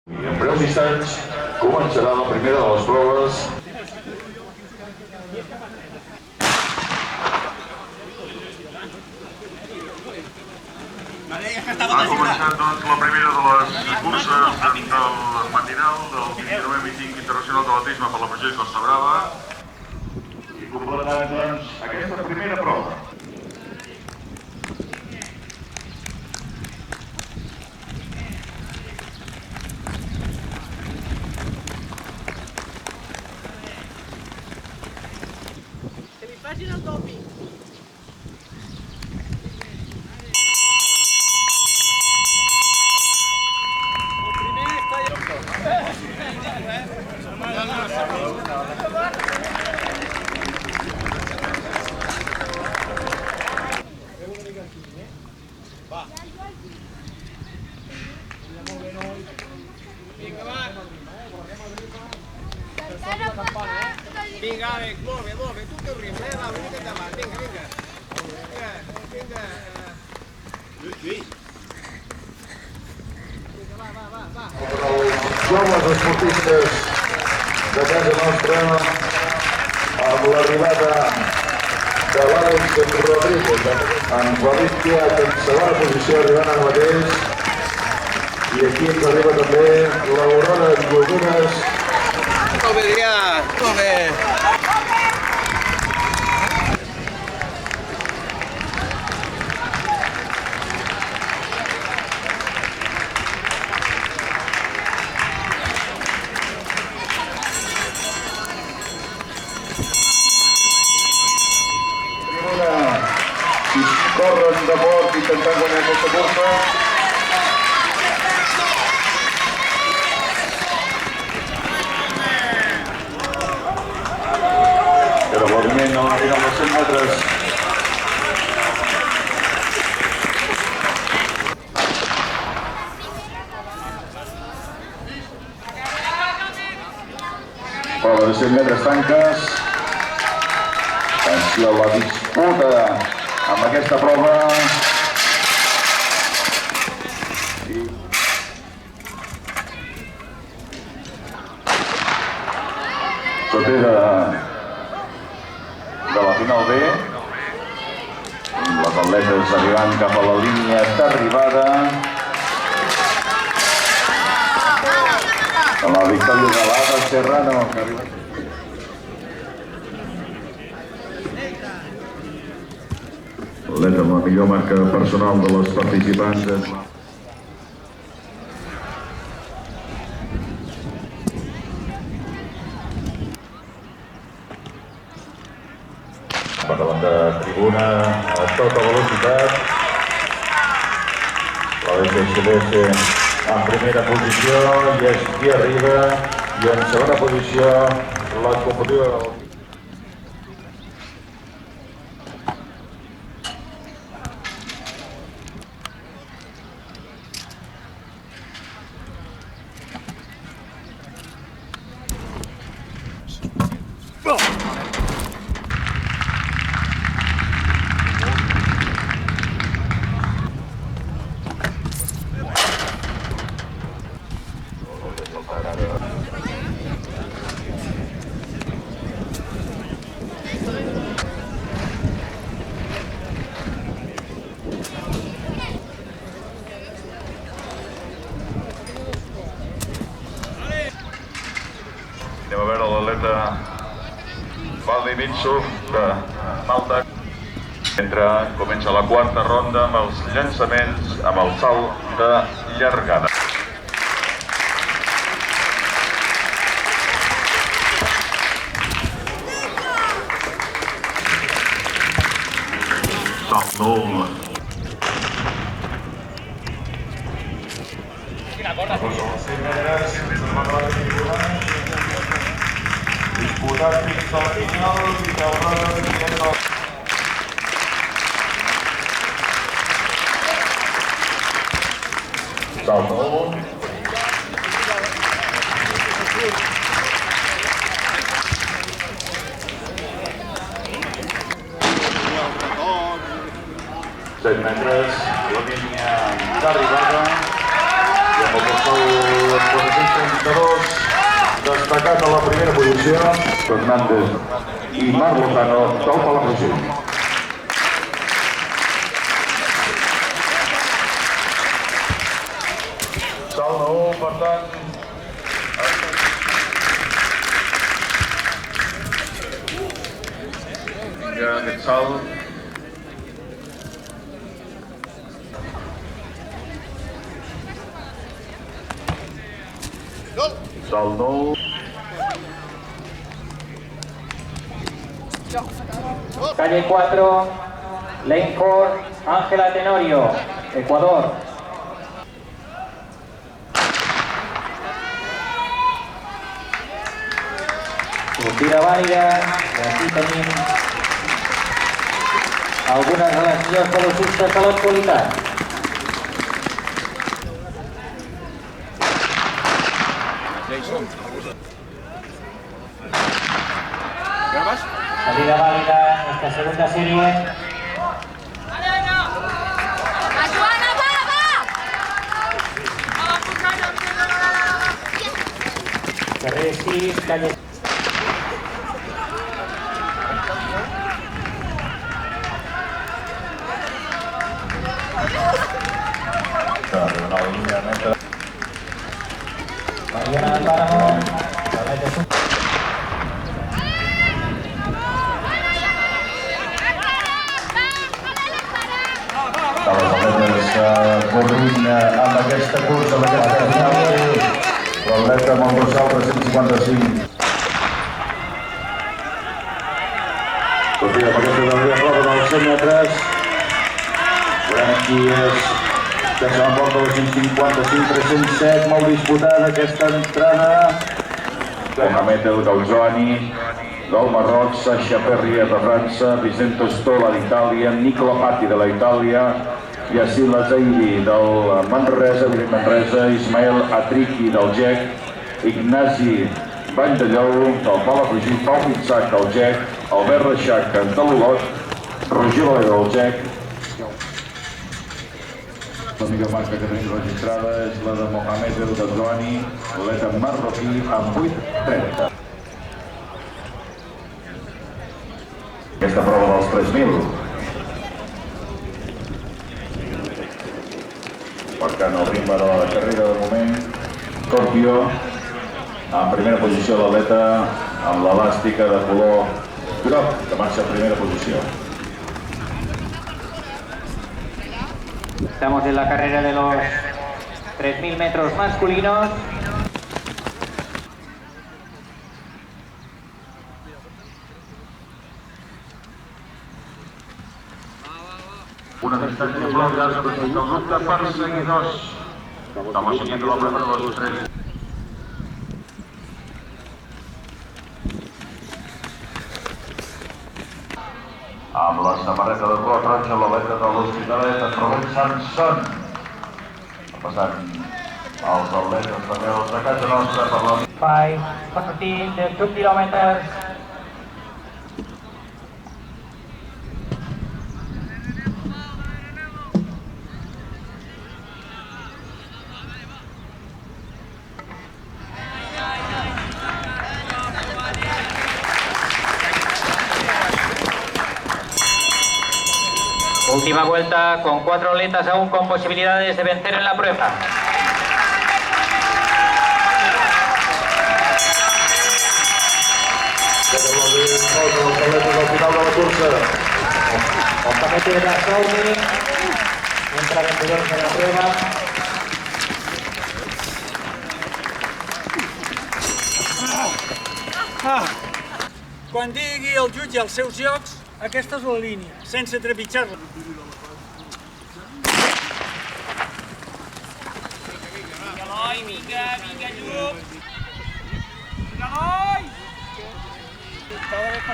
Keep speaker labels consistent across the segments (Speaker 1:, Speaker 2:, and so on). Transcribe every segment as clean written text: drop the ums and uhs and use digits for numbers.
Speaker 1: I en breus instants començarà la primera de les proves.
Speaker 2: Ha començat doncs la primera de les curses del matinal del 29è míting internacional d'atletisme per la província de Costa Brava.
Speaker 1: I completant doncs aquesta primera prova.
Speaker 3: Que li facin el doping. Vinga, Àlex, molt bé, tu teu ritme, va, una mica endavant, vinga. Vinga. Lluís. Vinga, va.
Speaker 1: Els joves esportistes de casa nostra, amb l'arribada de l'Àlex Rodríguez, en Felip Piat en segona posició, arribant ara mateix. I aquí ens arriba també l'Aurora Llogunes.
Speaker 3: Molt bé, Adrià, molt bé.
Speaker 1: Si corren de fort intentant guanyar aquesta cursa. Però moviment al final dels 100 metres. Prova de 100 metres tanques. Atenció a la disputa amb aquesta prova. Sortida de la final B. Les atletes arribant cap a la línia d'arribada. La victòria de l'Ada Serrano, que arriba. L'atleta amb la millor marca personal de les participants. Per davant de tribuna a tota velocitat. La DCCDS en primera posició i és qui arriba, i en segona posició la competitiva del... Anem a veure l'atleta Valdi Mitsuf de Malta. Comença la quarta ronda amb els llançaments, amb el salt de llargada. Salt doble. Disputat fins al final i l'Aurora Llogunes. Salt doble. Set metres, la línia d'arribada. I amb el 62, destacat a la primera posició, Fernández i Marc Lozano del Palafrugell. Salt de 1, per tant, vinga, aquest salt. Salt nou.
Speaker 4: Calle 4, Lane Court, Ángela Tenorio, Ecuador. Sortida vàlida, i aquí tenim algunes de les millors velocistes de l'actualitat. Salida válida en esta segunda serie.
Speaker 5: Joana, va!
Speaker 4: Carrer 6, calle... Mariana del Páramo,
Speaker 1: De les atletes corrint amb aquesta cursa, amb aquesta final, l'atleta amb el dorsal 355. Sortida amb aquesta darrera prova dels 100 metres. Grans dies que se l'emporta 255-307, molt disputada aquesta entrada. Mohamed El Gauzani del Marroc, Sasha Perrier de França, Vicente Stola d'Itàlia, Nicola Patti de la Itàlia, Yacine Lazairi del Manresa, Ismael Atriki del Gec, Ignasi Vandellou del Palafrugell, Pau Mitsac del Gec, Albert Reixac de l'Olot, Roger Valero del Gec. La millor marca que tenim registrada és la de Mohamed El Gazzouani, l'atleta marroquí amb 8:30. Aquesta prova dels 3.000. Marcant el ritme de la carrera de moment. Scorpio, en primera posició l'atleta amb l'elàstica de color groc, que marxa en primera posició.
Speaker 4: Estamos en la carrera de los 3.000 metros masculinos.
Speaker 2: Una distancia prolongada respecto al grupo de perseguidors. Estamos siguiendo la prueba de los 3. Amb la samarreta de color taronja, l'atleta de l'Hospitalet, en Robert Sanson. Passant els atletes també de casa nostra per la...
Speaker 4: 5, 2 quilòmetres. Última vuelta con 4 atletas aún con posibilidades de vencer en la prueba. Mohamed El Gazzouani entra vencedor en la prueba.
Speaker 6: Quan digui el jutge als seus jocs, aquesta és la línia, sense trepitjar-la.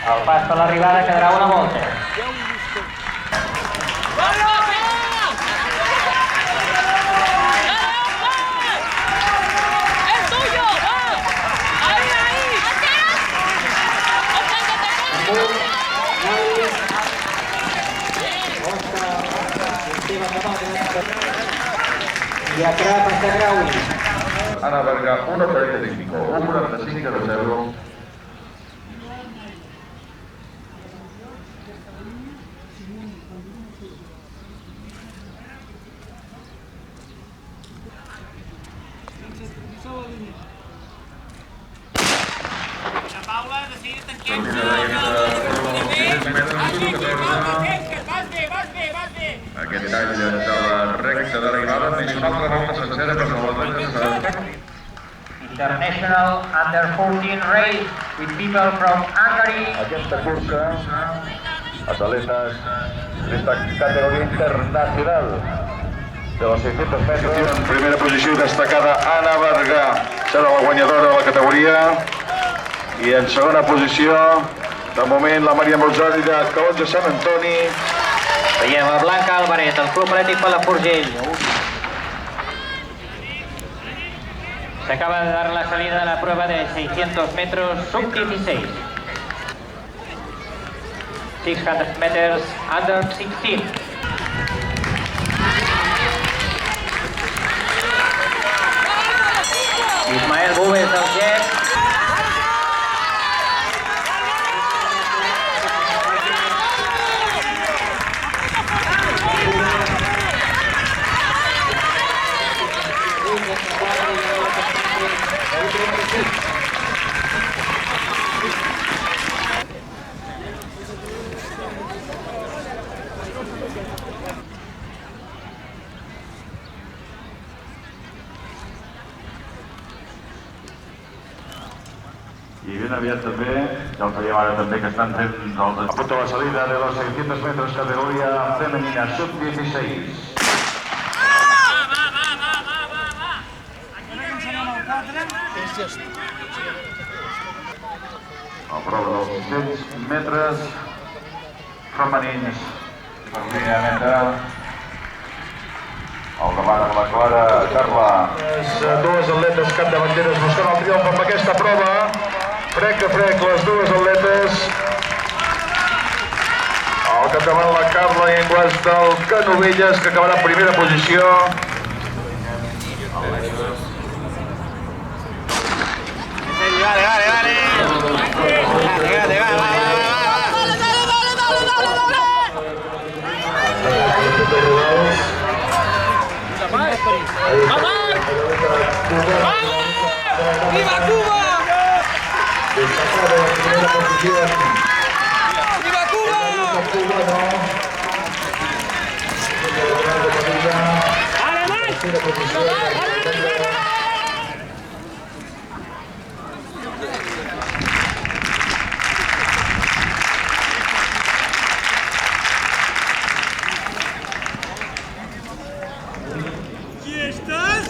Speaker 4: Al pas per l'arribada quedarà una volta.
Speaker 5: ¡Es tuyo! ¡Va! ¡Ahí, ahí!
Speaker 4: Y atrás hasta Grauli.
Speaker 2: Ana Berga 1.35, 1.45 de 0.
Speaker 3: La Paula, decidit en què? Vas bé.
Speaker 2: Aquest tall de la recta d'arribada més una altra volta sencera per als atletes.
Speaker 4: International Under 14 race with people from Hungary.
Speaker 1: Aquesta cursa, atletes d'esta categoria internacional de los 600 metres. En primera posició destacada Ana Berga, serà la guanyadora de la categoria. I en segona posició, de moment, la Maria Mozzari de Calonge de Sant Antoni.
Speaker 4: Veiem a Blanca Álvarez, del Club Atlètic Palafrugell. Se acaba de dar la salida de la prueba de 600 metros sub-16. 600 meters under 16. Ismael Búvez del Jet.
Speaker 2: I ben aviat també, ja els veiem ara també que estan fent els...
Speaker 1: A punto la salida de los 600 metros categoría femenina sub-16.
Speaker 2: A prova dels 600 metres femenins per línia de meta. Al davant amb la Clara Carla.
Speaker 1: Dues atletes capdavanteres buscant el triomf amb aquesta prova. Frec a frec les dues atletes. Al capdavant la Carla i en guas del Canovelles, que acabarà en primera posició.
Speaker 5: ¡Viva Cuba!
Speaker 1: Destacada en primera posición.
Speaker 5: ¡Viva Cuba!
Speaker 6: ¿Aquí estás?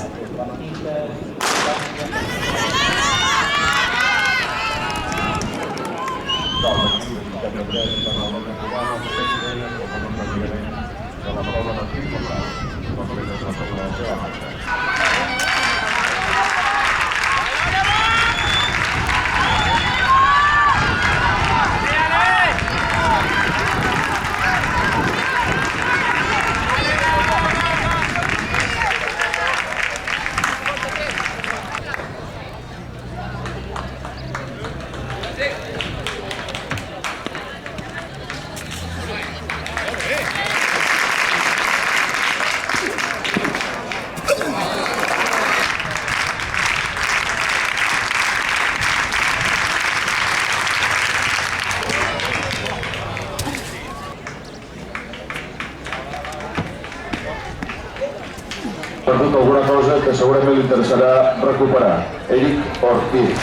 Speaker 1: Perdut alguna cosa que segurament li interessarà recuperar. Eric Ortiz.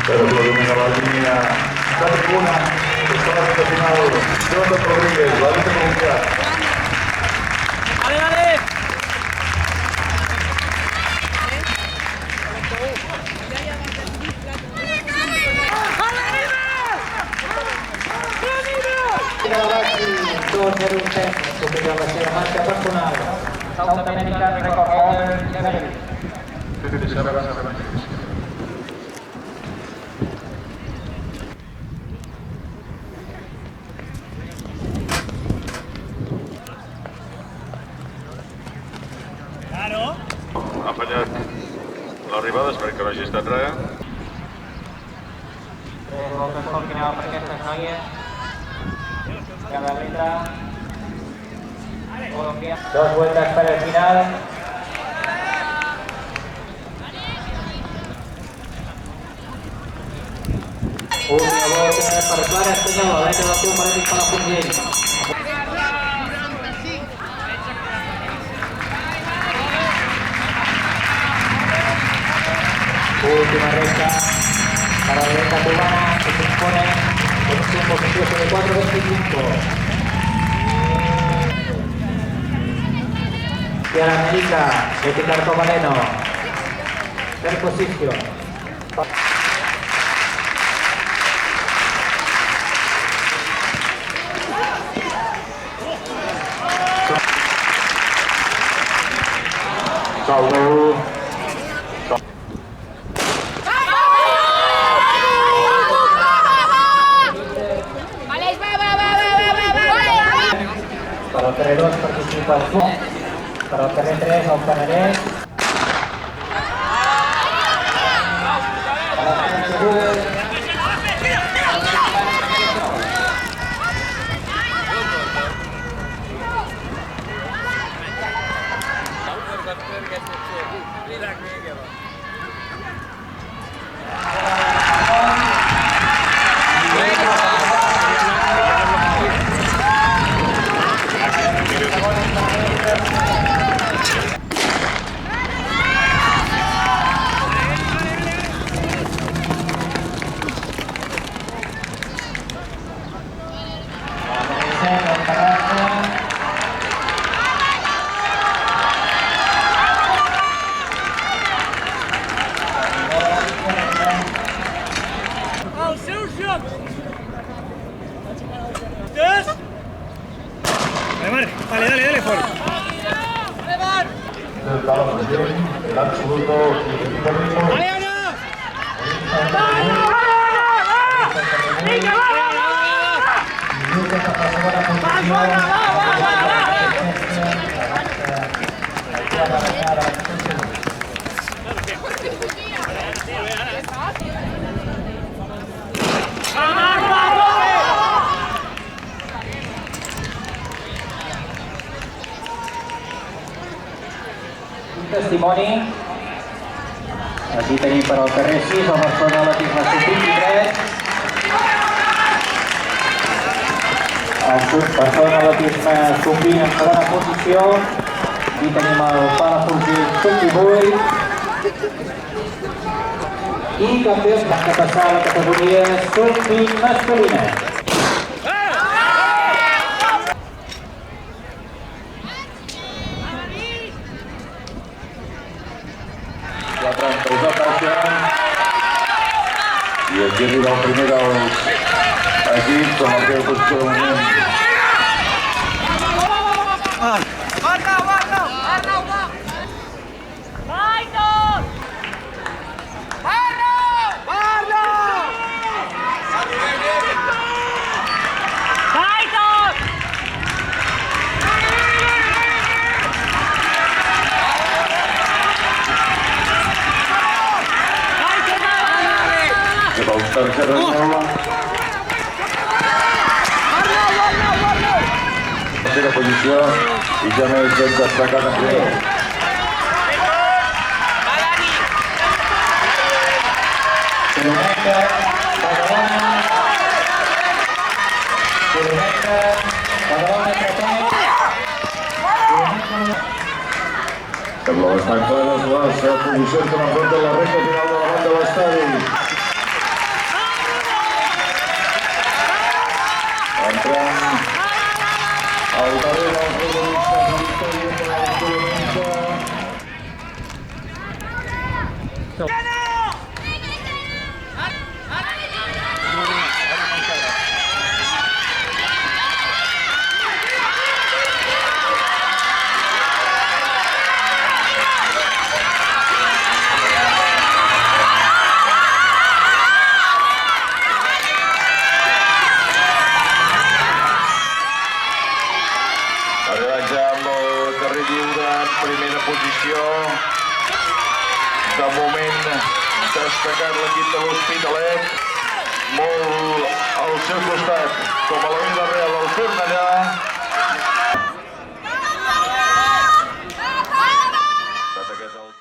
Speaker 1: Pero lo domina la línea Carcuna, que está en la final, Jonathan Rodríguez, la línea mundial.
Speaker 5: ¡Dale, dale! Ya, ya,
Speaker 4: Gimnasia personal. South American record holder Jeremy.
Speaker 2: Ha fallat l'arribada, espero que no hagi estat res.
Speaker 4: 3 voltes pel final per aquestes noies. Cada letra. Colombia. 2 vueltas para el final. Última volta per Clara Espanyola, dreta del seu partit per la Punggell. Última recta para la derecha cubana que se impone con un tiempo precioso de 4.25. Ciara América de Picarco Moreno. Third position.
Speaker 1: Saldo.
Speaker 4: Per al carrer 2 participa el club. Per al carrer 3 el Penedès. Per al carrer 2.
Speaker 6: Els seus jocs! Dos! Vale, dale, fort!
Speaker 1: El absoluto.
Speaker 6: Vale, Ana! Vinga, va!
Speaker 4: Un testimoni. Aquí tenim per al carrer 6 el Barcelona Atletisme Sub-23. El Barcelona Atletisme Sub-20 en segona posició. Aquí tenim el Palafrugell Sub-18. I campions que passar a la categoria Sub-20 masculina.
Speaker 1: La tramposa passa. I aquí arriba el primer dels equips amb el que posició de moment. Tercera taula. Tercera posició i ja més ben destacat en primer.
Speaker 4: Correcte, Badalona. Correcte, Badalona, Crepec.
Speaker 1: Sembla bastant clares les posicions que m'afronten la recta final de la banda de l'estadi. Entrant al darrere dels protagonistes de l'història de la Colomenta.
Speaker 2: primera posició. De moment destacat l'equip de l'Hospitalet, molt al seu costat, com a la vida real del Cornellà. Aquest el